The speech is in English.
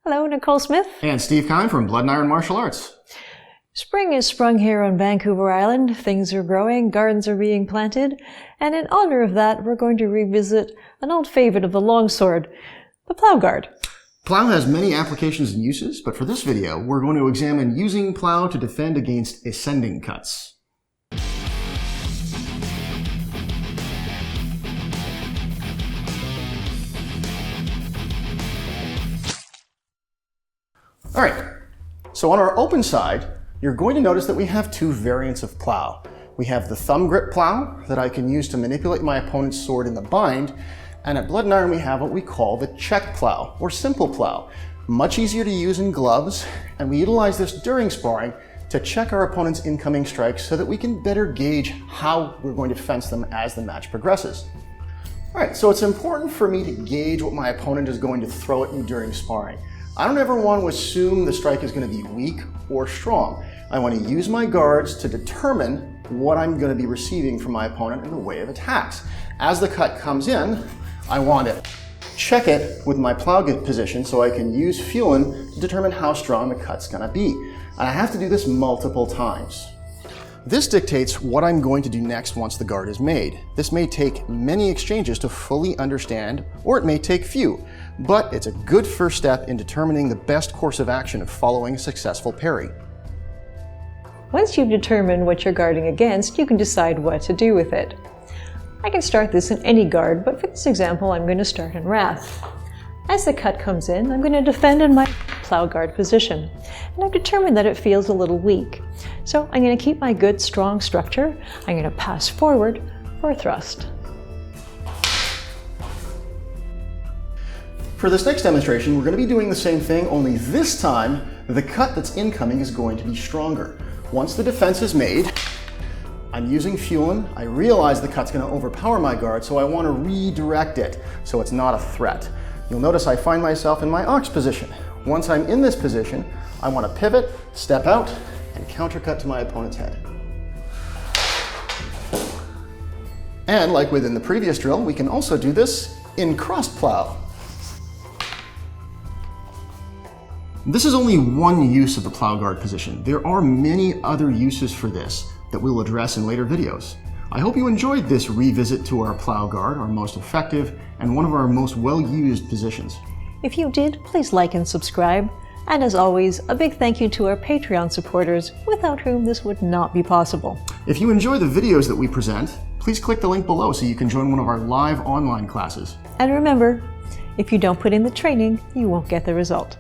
Hello, Nicole Smith. And Steve Kine from Blood and Iron Martial Arts. Spring is sprung here on Vancouver Island. Things are growing, gardens are being planted, and in honor of that, we're going to revisit an old favorite of the Longsword, the Plow guard. Plow has many applications and uses, but for this video, we're going to examine using Plow to defend against ascending cuts. All right, so on our open side, you're going to notice that we have two variants of Plow. We have the thumb grip Plow that I can use to manipulate my opponent's sword in the bind, and at Blood and Iron we have what we call the check Plow, or simple Plow. Much easier to use in gloves, and we utilize this during sparring to check our opponent's incoming strikes so that we can better gauge how we're going to fence them as the match progresses. All right, so it's important for me to gauge what my opponent is going to throw at me during sparring. I don't ever want to assume the strike is going to be weak or strong. I want to use my guards to determine what I'm going to be receiving from my opponent in the way of attacks. As the cut comes in, I want to check it with my plow grip position so I can use feeling to determine how strong the cut's going to be. And I have to do this multiple times. This dictates what I'm going to do next once the guard is made. This may take many exchanges to fully understand, or it may take few, but it's a good first step in determining the best course of action of following a successful parry. Once you've determined what you're guarding against, you can decide what to do with it. I can start this in any guard, but for this example, I'm going to start in Wrath. As the cut comes in, I'm going to defend in my plow guard position, and I've determined that it feels a little weak. So I'm going to keep my good, strong structure. I'm going to pass forward for a thrust. For this next demonstration, we're going to be doing the same thing, only this time, the cut that's incoming is going to be stronger. Once the defense is made, I'm using fueling. I realize the cut's going to overpower my guard, so I want to redirect it so it's not a threat. You'll notice I find myself in my ox position. Once I'm in this position, I want to pivot, step out, and countercut to my opponent's head. And like within the previous drill, we can also do this in crossed plow. This is only one use of the plow guard position. There are many other uses for this that we'll address in later videos. I hope you enjoyed this revisit to our plow guard, our most effective and one of our most well-used positions. If you did, please like and subscribe. And as always, a big thank you to our Patreon supporters, without whom this would not be possible. If you enjoy the videos that we present, please click the link below so you can join one of our live online classes. And remember, if you don't put in the training, you won't get the result.